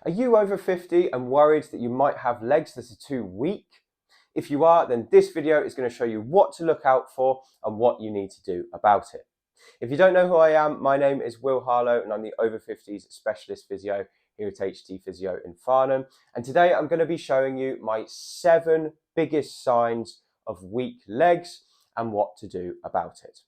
Are you over 50 and worried that you might have legs that are too weak? If you are, then this video is going to show you what to look out for and what you need to do about it. If you don't know who I am, my name is Harlow and I'm the Over-50's specialist physio here at HT Physio in Farnham. And today I'm going to be showing you my 7 biggest signs of weak legs and what to do about it.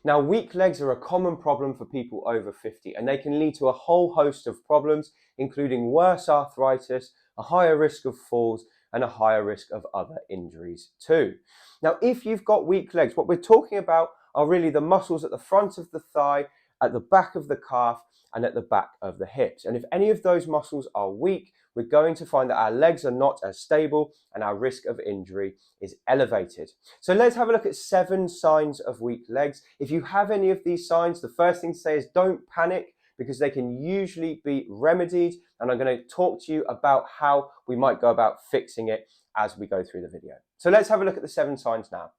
Now, weak legs are a common problem for people over 50 and they can lead to a whole host of problems, including worse arthritis, a higher risk of falls, and a higher risk of other injuries too. Now, if you've got weak legs, what we're talking about are really the muscles at the front of the thigh, at the back of the calf, and at the back of the hips. And if any of those muscles are weak, we're going to find that our legs are not as stable and our risk of injury is elevated. So let's have a look at 7 signs of weak legs. If you have any of these signs, the first thing to say is don't panic, because they can usually be remedied, and I'm going to talk to you about how we might go about fixing it as we go through the video. So let's have a look at the 7 signs now.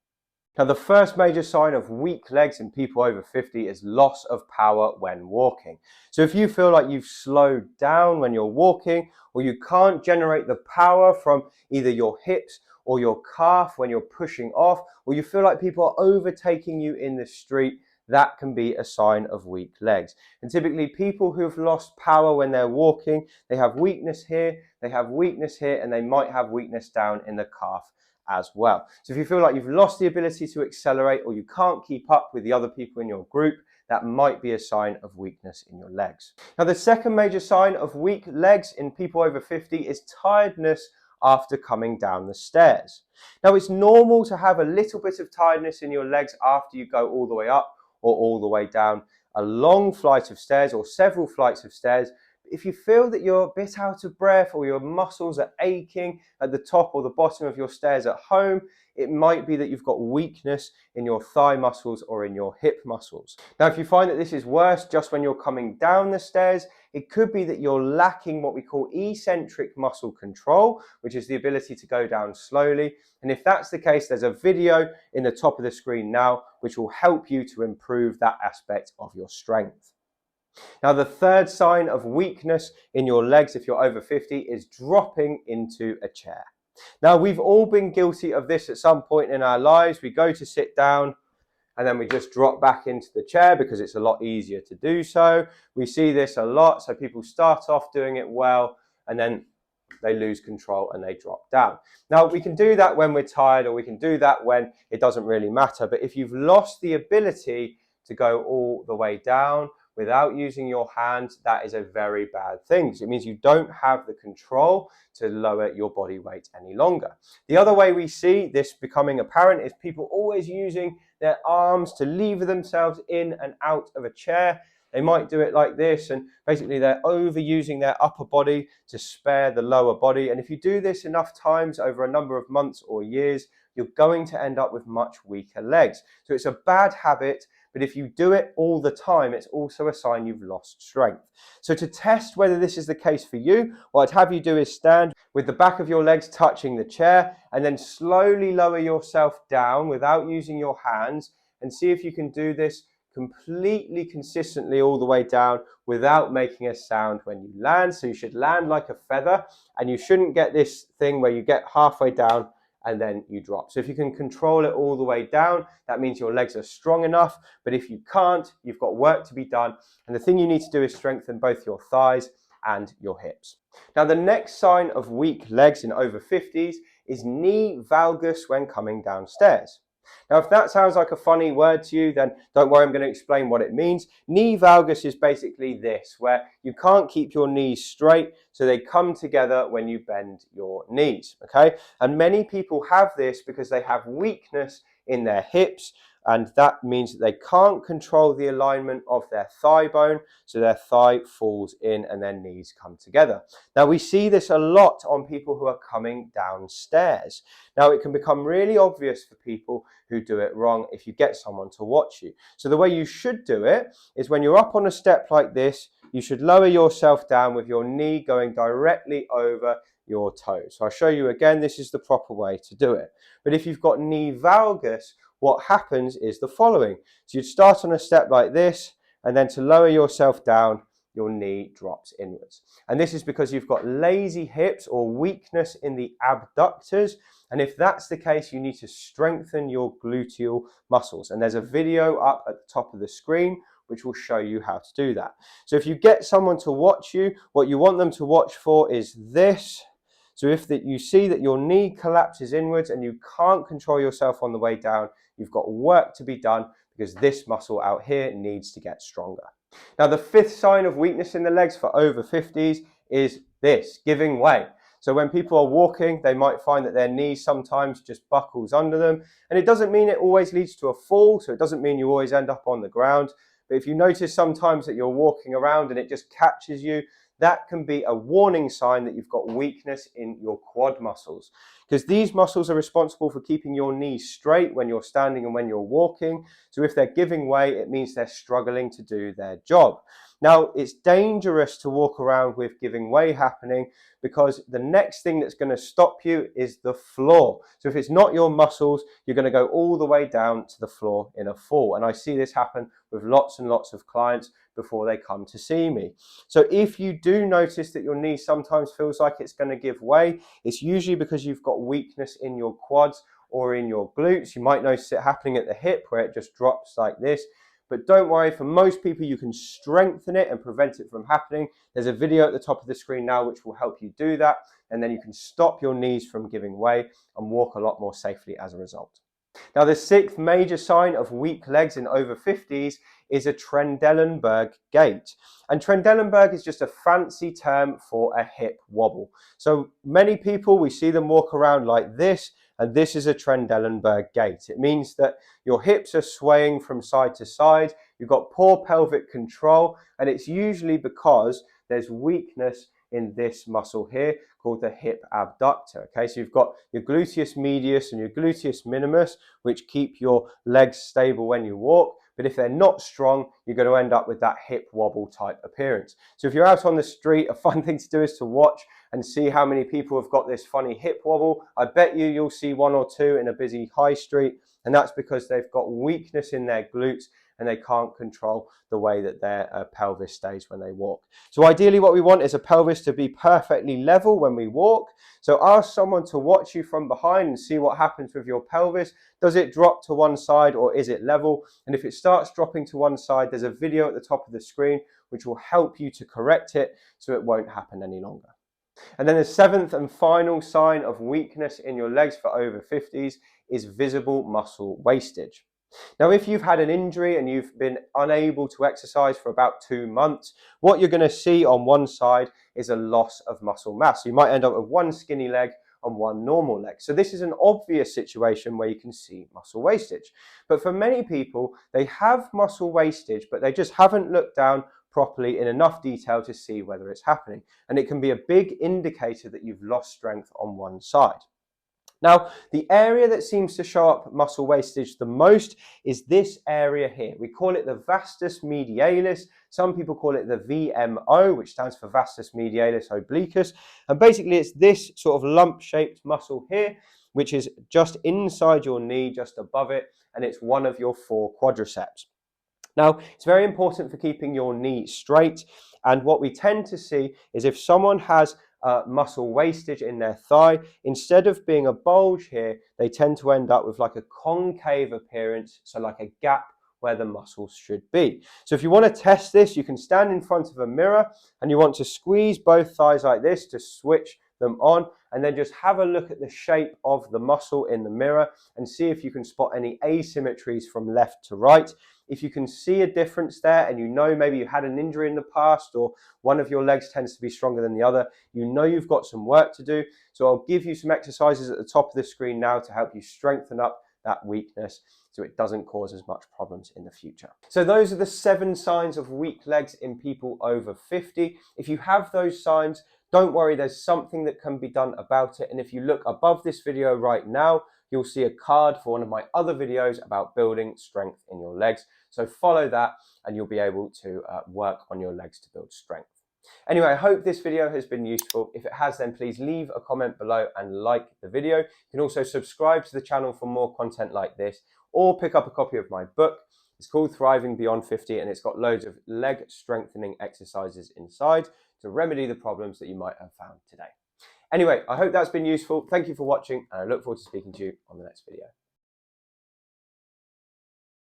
Now, the first major sign of weak legs in people over 50 is loss of power when walking. So if you feel like you've slowed down when you're walking, or you can't generate the power from either your hips or your calf when you're pushing off, or you feel like people are overtaking you in the street, that can be a sign of weak legs. And typically people who've lost power when they're walking, they have weakness here, they have weakness here, and they might have weakness down in the calf as well. So if you feel like you've lost the ability to accelerate, or you can't keep up with the other people in your group, that might be a sign of weakness in your legs. Now, the second major sign of weak legs in people over 50 is tiredness after coming down the stairs. Now, it's normal to have a little bit of tiredness in your legs after you go all the way up or all the way down a long flight of stairs or several flights of stairs. If you feel that you're a bit out of breath, or your muscles are aching at the top or the bottom of your stairs at home, it might be that you've got weakness in your thigh muscles or in your hip muscles. Now, if you find that this is worse just when you're coming down the stairs, it could be that you're lacking what we call eccentric muscle control, which is the ability to go down slowly. And if that's the case, there's a video in the top of the screen now which will help you to improve that aspect of your strength. Now, the third sign of weakness in your legs if you're over 50 is dropping into a chair. Now, we've all been guilty of this at some point in our lives. We go to sit down and then we just drop back into the chair because it's a lot easier to do so. We see this a lot. So people start off doing it well and then they lose control and they drop down. Now, we can do that when we're tired, or we can do that when it doesn't really matter. But if you've lost the ability to go all the way down without using your hands, that is a very bad thing. So it means you don't have the control to lower your body weight any longer. The other way we see this becoming apparent is people always using their arms to lever themselves in and out of a chair. They might do it like this, and basically they're overusing their upper body to spare the lower body. And if you do this enough times over a number of months or years, you're going to end up with much weaker legs. So it's a bad habit, but if you do it all the time, it's also a sign you've lost strength. So to test whether this is the case for you, what I'd have you do is stand with the back of your legs touching the chair, and then slowly lower yourself down without using your hands, and see if you can do this completely consistently all the way down without making a sound when you land. So you should land like a feather, and you shouldn't get this thing where you get halfway down and then you drop. So if you can control it all the way down, that means your legs are strong enough. But if you can't, you've got work to be done. And the thing you need to do is strengthen both your thighs and your hips. Now, the next sign of weak legs in over 50s is knee valgus when coming downstairs. Now, if that sounds like a funny word to you, then don't worry, I'm going to explain what it means. Knee valgus is basically this, where you can't keep your knees straight, so they come together when you bend your knees, okay? And many people have this because they have weakness in their hips, and that means that they can't control the alignment of their thigh bone, so their thigh falls in and their knees come together. Now, we see this a lot on people who are coming downstairs. Now, it can become really obvious for people who do it wrong if you get someone to watch you. So the way you should do it is when you're up on a step like this, you should lower yourself down with your knee going directly over your toes. So I'll show you again, this is the proper way to do it. But if you've got knee valgus, what happens is the following. So you'd start on a step like this, and then to lower yourself down, your knee drops inwards. And this is because you've got lazy hips or weakness in the abductors. And if that's the case, you need to strengthen your gluteal muscles. And there's a video up at the top of the screen which will show you how to do that. So if you get someone to watch you, what you want them to watch for is this. So if you see that your knee collapses inwards and you can't control yourself on the way down, you've got work to be done because this muscle out here needs to get stronger. Now, the fifth sign of weakness in the legs for over 50s is this, giving way. So when people are walking, they might find that their knee sometimes just buckles under them. And it doesn't mean it always leads to a fall. So it doesn't mean you always end up on the ground. But if you notice sometimes that you're walking around and it just catches you, that can be a warning sign that you've got weakness in your quad muscles, because these muscles are responsible for keeping your knees straight when you're standing and when you're walking. So if they're giving way, it means they're struggling to do their job. Now, it's dangerous to walk around with giving way happening because the next thing that's going to stop you is the floor. So if it's not your muscles, you're going to go all the way down to the floor in a fall. And I see this happen with lots and lots of clients before they come to see me. So if you do notice that your knee sometimes feels like it's going to give way, it's usually because you've got weakness in your quads or in your glutes. You might notice it happening at the hip where it just drops like this. But don't worry, for most people, you can strengthen it and prevent it from happening. There's a video at the top of the screen now which will help you do that. And then you can stop your knees from giving way and walk a lot more safely as a result. Now, the sixth major sign of weak legs in over 50s is a Trendelenberg Gate. And Trendelenberg is just a fancy term for a hip wobble. So many people, we see them walk around like this, and this is a Trendelenberg Gate. It means that your hips are swaying from side to side, you've got poor pelvic control, and it's usually because there's weakness in this muscle here called the hip abductor. Okay, so you've got your gluteus medius and your gluteus minimus, which keep your legs stable when you walk. But if they're not strong, you're going to end up with that hip wobble type appearance. So if you're out on the street, a fun thing to do is to watch and see how many people have got this funny hip wobble. I bet you'll see one or two in a busy high street, and that's because they've got weakness in their glutes and they can't control the way that their pelvis stays when they walk. So ideally what we want is a pelvis to be perfectly level when we walk. So ask someone to watch you from behind and see what happens with your pelvis. Does it drop to one side or is it level? And if it starts dropping to one side, there's a video at the top of the screen which will help you to correct it so it won't happen any longer. And then the seventh and final sign of weakness in your legs for over 50s is visible muscle wastage. Now, if you've had an injury and you've been unable to exercise for about 2 months, what you're going to see on one side is a loss of muscle mass. So you might end up with one skinny leg and one normal leg. So this is an obvious situation where you can see muscle wastage. But for many people, they have muscle wastage, but they just haven't looked down properly in enough detail to see whether it's happening. And it can be a big indicator that you've lost strength on one side. Now, the area that seems to show up muscle wastage the most is this area here. We call it the vastus medialis. Some people call it the VMO, which stands for vastus medialis obliquus. And basically, it's this sort of lump-shaped muscle here, which is just inside your knee, just above it, and it's one of your 4 quadriceps. Now, it's very important for keeping your knee straight. And what we tend to see is if someone has muscle wastage in their thigh, instead of being a bulge here, they tend to end up with like a concave appearance, so like a gap where the muscles should be. So if you want to test this, you can stand in front of a mirror and you want to squeeze both thighs like this to switch them on, and then just have a look at the shape of the muscle in the mirror and see if you can spot any asymmetries from left to right. If you can see a difference there and you know maybe you had an injury in the past or one of your legs tends to be stronger than the other, you know you've got some work to do. So I'll give you some exercises at the top of the screen now to help you strengthen up that weakness so it doesn't cause as much problems in the future. So those are the 7 signs of weak legs in people over 50. If you have those signs, don't worry, there's something that can be done about it. And if you look above this video right now, you'll see a card for one of my other videos about building strength in your legs. So follow that and you'll be able to work on your legs to build strength. Anyway, I hope this video has been useful. If it has, then please leave a comment below and like the video. You can also subscribe to the channel for more content like this or pick up a copy of my book. It's called Thriving Beyond 50, and it's got loads of leg strengthening exercises inside to remedy the problems that you might have found today. Anyway, I hope that's been useful. Thank you for watching, and I look forward to speaking to you on the next video.